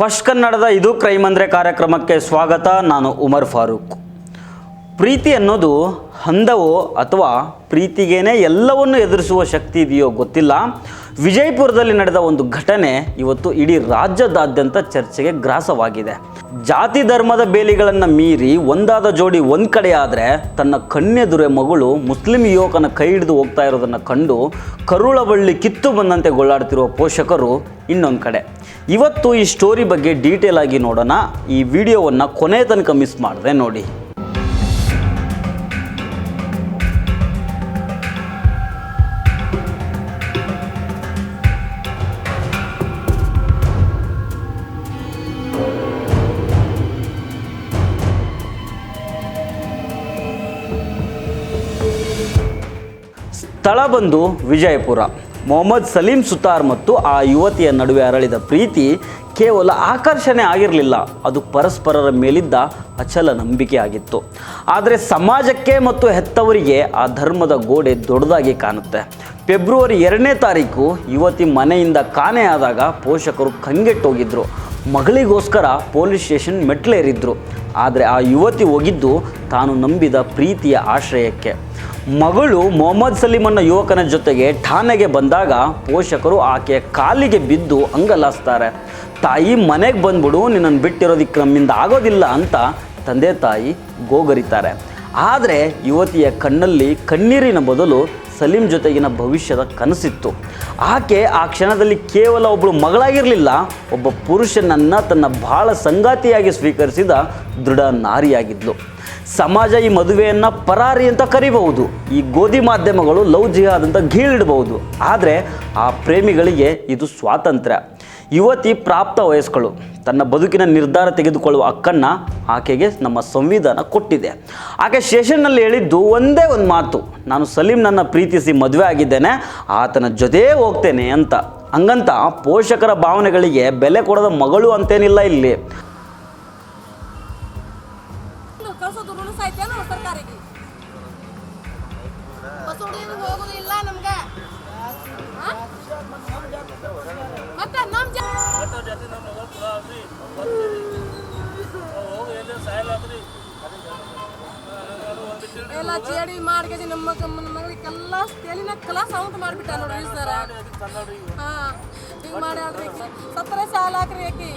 First ಕನ್ನಡದ ಇದು crime ಅಂದರೆ ಕಾರ್ಯಕ್ರಮಕ್ಕೆ ಸ್ವಾಗತ. ನಾನು ಉಮರ್ ಫಾರೂಕ್. ಪ್ರೀತಿ ಅನ್ನೋದು ಹಂದವೋ ಅಥವಾ ಪ್ರೀತಿಗೇನೆ ಎಲ್ಲವನ್ನು ಎದುರಿಸುವ ಶಕ್ತಿ ಇದೆಯೋ ಗೊತ್ತಿಲ್ಲ. ವಿಜಯಪುರದಲ್ಲಿ ನಡೆದ ಒಂದು ಘಟನೆ ಇವತ್ತು ಇಡೀ ರಾಜ್ಯದಾದ್ಯಂತ ಚರ್ಚೆಗೆ ಗ್ರಾಸವಾಗಿದೆ. ಜಾತಿ ಧರ್ಮದ ಬೇಲಿಗಳನ್ನು ಮೀರಿ ಒಂದಾದ ಜೋಡಿ ಒಂದು ಕಡೆ ಆದರೆ ತನ್ನ ಕಣ್ಣೆದುರೆ ಮಗಳು ಮುಸ್ಲಿಂ ಯುವಕನ ಕೈ ಹಿಡಿದು ಹೋಗ್ತಾ ಇರೋದನ್ನು ಕಂಡು ಕರುಳಬಳ್ಳಿ ಕಿತ್ತು ಬಂದಂತೆ ಗೊಳ್ಳಾಡ್ತಿರುವ ಪೋಷಕರು ಇನ್ನೊಂದು ಕಡೆ. ಇವತ್ತು ಈ ಸ್ಟೋರಿ ಬಗ್ಗೆ ಡೀಟೇಲ್ ಆಗಿ ನೋಡೋಣ. ಈ ವಿಡಿಯೋವನ್ನು ಕೊನೆ ತನಕ ಮಿಸ್ ಮಾಡದೆ ನೋಡಿ. ಸ್ಥಳ ಬಂದು ವಿಜಯಪುರ. ಮೊಹಮ್ಮದ್ ಸಲೀಂ ಸುತಾರ್ ಮತ್ತು ಆ ಯುವತಿಯ ನಡುವೆ ಅರಳಿದ ಪ್ರೀತಿ ಕೇವಲ ಆಕರ್ಷಣೆ ಆಗಿರಲಿಲ್ಲ, ಅದು ಪರಸ್ಪರರ ಮೇಲಿದ್ದ ಅಚಲ ನಂಬಿಕೆ ಆಗಿತ್ತು. ಆದರೆ ಸಮಾಜಕ್ಕೆ ಮತ್ತು ಹೆತ್ತವರಿಗೆ ಆ ಧರ್ಮದ ಗೋಡೆ ದೊಡ್ಡದಾಗಿ ಕಾಣುತ್ತೆ. ಫೆಬ್ರವರಿ 2ನೇ ತಾರೀಕು ಯುವತಿ ಮನೆಯಿಂದ ಕಾಣೆಯಾದಾಗ ಪೋಷಕರು ಕಂಗೆಟ್ಟೋಗಿದ್ರು. ಮಗಳಿಗೋಸ್ಕರ ಪೊಲೀಸ್ ಸ್ಟೇಷನ್ ಮೆಟ್ಲೇರಿದ್ರು. ಆದರೆ ಆ ಯುವತಿ ಹೋಗಿದ್ದು ತಾನು ನಂಬಿದ ಪ್ರೀತಿಯ ಆಶ್ರಯಕ್ಕೆ. ಮಗಳು ಮೊಹಮ್ಮದ್ ಸಲೀಂ ಅನ್ನೋ ಯುವಕನ ಜೊತೆಗೆ ಠಾಣೆಗೆ ಬಂದಾಗ ಪೋಷಕರು ಆಕೆಯ ಕಾಲಿಗೆ ಬಿದ್ದು ಅಂಗಲಾಸ್ತಾರೆ. ತಾಯಿ ಮನೆಗೆ ಬಂದ್ಬಿಡು, ನಿನ್ನನ್ನು ಬಿಟ್ಟಿರೋದಕ್ಕೆ ನಮ್ಮಿಂದ ಆಗೋದಿಲ್ಲ ಅಂತ ತಂದೆ ತಾಯಿ ಗೋಗರಿತಾರೆ. ಆದರೆ ಯುವತಿಯ ಕಣ್ಣಲ್ಲಿ ಕಣ್ಣೀರಿನ ಬದಲು ಸಲೀಂ ಜೊತೆಗಿನ ಭವಿಷ್ಯದ ಕನಸಿತ್ತು. ಆಕೆ ಆ ಕ್ಷಣದಲ್ಲಿ ಕೇವಲ ಒಬ್ಬಳು ಮಗಳಾಗಿರಲಿಲ್ಲ, ಒಬ್ಬ ಪುರುಷನನ್ನು ತನ್ನ ಭಾಳ ಸಂಗಾತಿಯಾಗಿ ಸ್ವೀಕರಿಸಿದ ದೃಢ ನಾರಿಯಾಗಿದ್ಲು. ಸಮಾಜ ಈ ಮದುವೆಯನ್ನು ಪರಾರಿ ಅಂತ ಕರಿಬಹುದು, ಈ ಗೋಧಿ ಮಾಧ್ಯಮಗಳು ಲವ್ ಜಿಹಾದ್ ಅಂತ ಗೀಳಿಡಬಹುದು. ಆದರೆ ಆ ಪ್ರೇಮಿಗಳಿಗೆ ಇದು ಸ್ವಾತಂತ್ರ್ಯ. ಯುವತಿ ಪ್ರಾಪ್ತ ವಯಸ್ಕಳು, ತನ್ನ ಬದುಕಿನ ನಿರ್ಧಾರ ತೆಗೆದುಕೊಳ್ಳುವ ಹಕ್ಕನ್ನು ಆಕೆಗೆ ನಮ್ಮ ಸಂವಿಧಾನ ಕೊಟ್ಟಿದೆ. ಆಕೆ ಸ್ಟೇಷನ್ನಲ್ಲಿ ಹೇಳಿದ್ದು ಒಂದೇ ಒಂದು ಮಾತು, ನಾನು ಸಲೀಂ ನನ್ನ ಪ್ರೀತಿಸಿ ಮದುವೆ ಆಗಿದ್ದೇನೆ, ಆತನ ಜೊತೆ ಹೋಗ್ತೇನೆ ಅಂತ. ಹಂಗಂತ ಪೋಷಕರ ಭಾವನೆಗಳಿಗೆ ಬೆಲೆ ಕೊಡದ ಮಗಳು ಅಂತೇನಿಲ್ಲ ಇಲ್ಲಿ. ಎಲ್ಲ ಚೇಡಿ ಮಾಡಿ ನಮ್ಮ ಮಗಳಿಗೆಲ್ಲ ತೇಲಿನ ಕಲಾಸ ಔಟ್ ಮಾಡಿಬಿಟ್ಟ ನೋಡ್ರಿ ಸರ. ಹಾಂ ಹಿಂಗೆ ಮಾಡ್ಯಾಳ್ರಿ. 17 ಸಾಲ ಹಾಕ್ರಿ ಆಕಿ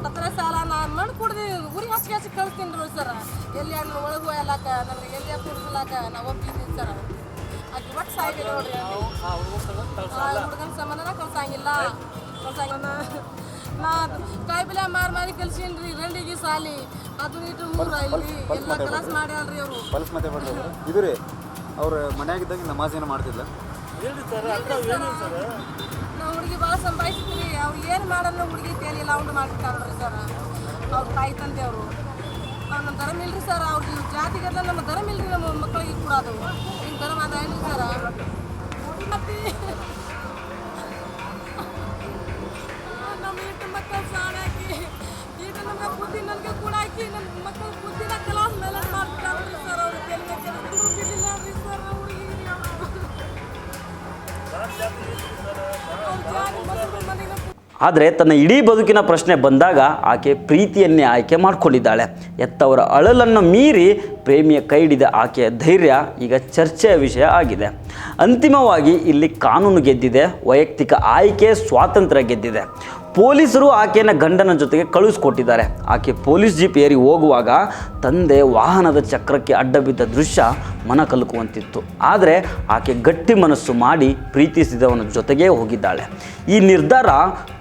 17 ಸಾಲ ನಾನು ಮಣ್ಣು ಕುಡ್ದು ಊರಿಗೆ ಹಚ್ಚಿ ಕಳಿಸ್ತೀನಿ ರೀ ಸರ. ಎಲ್ಲಿ ನಾನು ಒಳಗೆ ಹೋಯಲಾಕ ನನಗೆ ಎಲ್ಲಿ ಕುಡಿಸ್ಲಾಕ ನಾವು ಒಪ್ಪಿದ್ದೀನಿ ಸರ. ಆಕಿ ಒಟ್ಟು ಸಾಯ್ಬೇಕು ನೋಡ್ರಿ. ಹುಡುಗನ ಸಂಬಂಧನ ಕಳ್ಸಂಗಿಲ್ಲ. ನಾ ಕಾಯಿಪಲ್ಯ ಮಾರಿ ಕಲ್ಸೀನಿ ರೀ ರಂಡಿಗೆ ಸಾಲಿ ಅದು ಇದು ಮೂರು ಇಲ್ಲಿ ಎಲ್ಲ ಕಲಾಸ್ ಮಾಡ್ಯಾಳ್ರಿ ಅವರು. ಪಲ್ಸ್ ಮತ್ತೆ ಇದು ರೀ ಅವ್ರ ಮನೆಯಾಗಿದ್ದಾಗ ನಮಾಜ್ ಏನು ಮಾಡ್ತಿದ್ದ ನಾವು ಹುಡುಗಿ ಭಾಳ ಸಂಭಾಯಿಸಿದ್ರಿ. ಅವ್ರು ಏನು ಮಾಡಲ್ಲ ಹುಡುಗಿ ತೇಲಿಲ್ಲ ಉಂಟು ಮಾಡಿರ್ತಾರ್ರಿ ಸರ್. ಅವ್ರ ತಾಯಿ ತಂದೆ ಅವರು ಅವ್ರು ನಮ್ಮ ಧರ್ಮ ಇಲ್ರಿ ಸರ್. ಅವ್ರಿಗೆ ಜಾತಿಗೆಲ್ಲ ನಮ್ಮ ಧರ್ಮ ಇಲ್ರಿ, ನಮ್ಮ ಮಕ್ಕಳಿಗೆ ಕೂಡ ಅದು ಹಿಂಗೆ ಧರ್ಮ ಅದ ಏನ್ರಿ ಸರ. ಮತ್ತೆ ನಮ್ಮ ಇಟ್ಟು ಮಕ್ಕಳು ಸಾಣ ಹಾಕಿ ಈಗ ನಮ್ಗೆ ಬುದ್ಧಿ ನನಗೆ ಕೂಡ ಹಾಕಿ ನಮ್ಮ ಮಕ್ಕಳು ಬುದ್ಧಿನ ಕಲಾಸ್ ಮೇಲೆ ಮಾಡ್ತಾರೆ ಸರ್. ಅವ್ರು ಬಿಡಲಿಲ್ಲ ರೀ ಸರ್. ಹುಡುಗಿ ಆದರೆ ತನ್ನ ಇಡೀ ಬದುಕಿನ ಪ್ರಶ್ನೆ ಬಂದಾಗ ಆಕೆ ಪ್ರೀತಿಯನ್ನೇ ಆಯ್ಕೆ ಮಾಡಿಕೊಂಡಿದ್ದಾಳೆ. ಹೆತ್ತವರ ಅಳಲನ್ನು ಮೀರಿ ಪ್ರೇಮಿಯ ಕೈ ಹಿಡಿದ ಆಕೆಯ ಧೈರ್ಯ ಈಗ ಚರ್ಚೆಯ ವಿಷಯ ಆಗಿದೆ. ಅಂತಿಮವಾಗಿ ಇಲ್ಲಿ ಕಾನೂನು ಗೆದ್ದಿದೆ, ವೈಯಕ್ತಿಕ ಆಯ್ಕೆ ಸ್ವಾತಂತ್ರ್ಯ ಗೆದ್ದಿದೆ. ಪೊಲೀಸರು ಆಕೆಯನ್ನು ಗಂಡನ ಜೊತೆಗೆ ಕಳುಹಿಸ್ಕೊಟ್ಟಿದ್ದಾರೆ. ಆಕೆ ಪೊಲೀಸ್ ಜೀಪ್ ಏರಿ ಹೋಗುವಾಗ ತಂದೆ ವಾಹನದ ಚಕ್ರಕ್ಕೆ ಅಡ್ಡ ಬಿದ್ದ ದೃಶ್ಯ ಮನ ಕಲುಕುವಂತಿತ್ತು. ಆದರೆ ಆಕೆ ಗಟ್ಟಿ ಮನಸ್ಸು ಮಾಡಿ ಪ್ರೀತಿಸಿದವನ ಜೊತೆಗೇ ಹೋಗಿದ್ದಾಳೆ. ಈ ನಿರ್ಧಾರ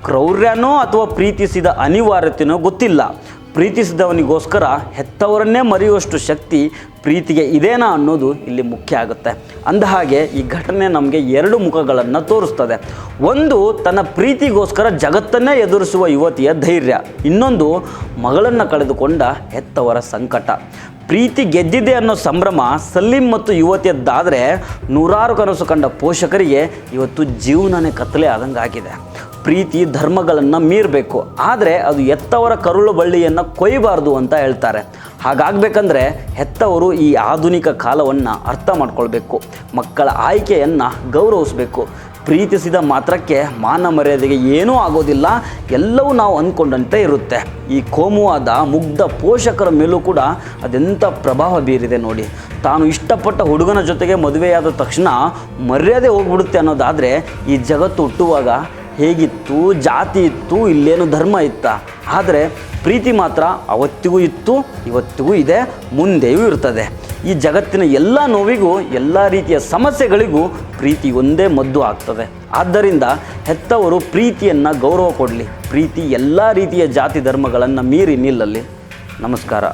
ಕ್ರೌರ್ಯನೋ ಅಥವಾ ಪ್ರೀತಿಸಿದ ಅನಿವಾರ್ಯತೆಯೋ ಗೊತ್ತಿಲ್ಲ. ಪ್ರೀತಿಸಿದವನಿಗೋಸ್ಕರ ಹೆತ್ತವರನ್ನೇ ಮರೆಯುವಷ್ಟು ಶಕ್ತಿ ಪ್ರೀತಿಗೆ ಇದೇನಾ ಅನ್ನೋದು ಇಲ್ಲಿ ಮುಖ್ಯ ಆಗುತ್ತೆ. ಅಂದಹಾಗೆ ಈ ಘಟನೆ ನಮಗೆ 2 ಮುಖಗಳನ್ನು ತೋರಿಸ್ತದೆ. ಒಂದು, ತನ್ನ ಪ್ರೀತಿಗೋಸ್ಕರ ಜಗತ್ತನ್ನೇ ಎದುರಿಸುವ ಯುವತಿಯ ಧೈರ್ಯ. ಇನ್ನೊಂದು, ಮಗಳನ್ನು ಕಳೆದುಕೊಂಡ ಹೆತ್ತವರ ಸಂಕಟ. ಪ್ರೀತಿ ಗೆದ್ದಿದೆ ಅನ್ನೋ ಸಂಭ್ರಮ ಸಲೀಂ ಮತ್ತು ಯುವತಿಯದ್ದಾದರೆ ನೂರಾರು ಕನಸು ಕಂಡ ಪೋಷಕರಿಗೆ ಇವತ್ತು ಜೀವನನೇ ಕತ್ತಲೆ ಆದಂಗೆ ಆಗಿದೆ. ಪ್ರೀತಿ ಧರ್ಮಗಳನ್ನು ಮೀರಬೇಕು, ಆದರೆ ಅದು ಹೆತ್ತವರ ಕರುಳು ಬಳ್ಳಿಯನ್ನು ಕೊಯ್ಯಬಾರ್ದು ಅಂತ ಹೇಳ್ತಾರೆ. ಹಾಗಾಗಬೇಕಂದ್ರೆ ಹೆತ್ತವರು ಈ ಆಧುನಿಕ ಕಾಲವನ್ನು ಅರ್ಥ ಮಾಡ್ಕೊಳ್ಬೇಕು, ಮಕ್ಕಳ ಆಯ್ಕೆಯನ್ನು ಗೌರವಿಸಬೇಕು, ಪ್ರೀತಿಸಿದ ಮಾತ್ರಕ್ಕೆ ಮಾನ ಮರ್ಯಾದೆಗೆ ಏನೂ ಆಗೋದಿಲ್ಲ, ಎಲ್ಲವೂ ನಾವು ಅಂದ್ಕೊಂಡಂತೆ ಇರುತ್ತೆ. ಈ ಕೋಮುವಾದ ಮುಗ್ಧ ಪೋಷಕರ ಮೇಲೂ ಕೂಡ ಅದೆಂಥ ಪ್ರಭಾವ ಬೀರಿದೆ ನೋಡಿ. ತಾನು ಇಷ್ಟಪಟ್ಟ ಹುಡುಗನ ಜೊತೆಗೆ ಮದುವೆಯಾದ ತಕ್ಷಣ ಮರ್ಯಾದೆ ಹೋಗ್ಬಿಡುತ್ತೆ ಅನ್ನೋದಾದರೆ ಈ ಜಗತ್ತು ಹುಟ್ಟುವಾಗ ಹೇಗಿತ್ತು, ಜಾತಿ ಇತ್ತು, ಇಲ್ಲೇನು ಧರ್ಮ ಇತ್ತ? ಆದರೆ ಪ್ರೀತಿ ಮಾತ್ರ ಅವತ್ತಿಗೂ ಇತ್ತು, ಇವತ್ತಿಗೂ ಇದೆ, ಮುಂದೆಯೂ ಇರ್ತದೆ. ಈ ಜಗತ್ತಿನ ಎಲ್ಲ ನೋವಿಗೂ, ಎಲ್ಲ ರೀತಿಯ ಸಮಸ್ಯೆಗಳಿಗೂ ಪ್ರೀತಿ ಒಂದೇ ಮದ್ದು ಆಗ್ತದೆ. ಆದ್ದರಿಂದ ಹೆತ್ತವರು ಪ್ರೀತಿಯನ್ನು ಗೌರವ ಕೊಡಲಿ. ಪ್ರೀತಿ ಎಲ್ಲ ರೀತಿಯ ಜಾತಿ ಧರ್ಮಗಳನ್ನು ಮೀರಿ ನಿಲ್ಲಲಿ. ನಮಸ್ಕಾರ.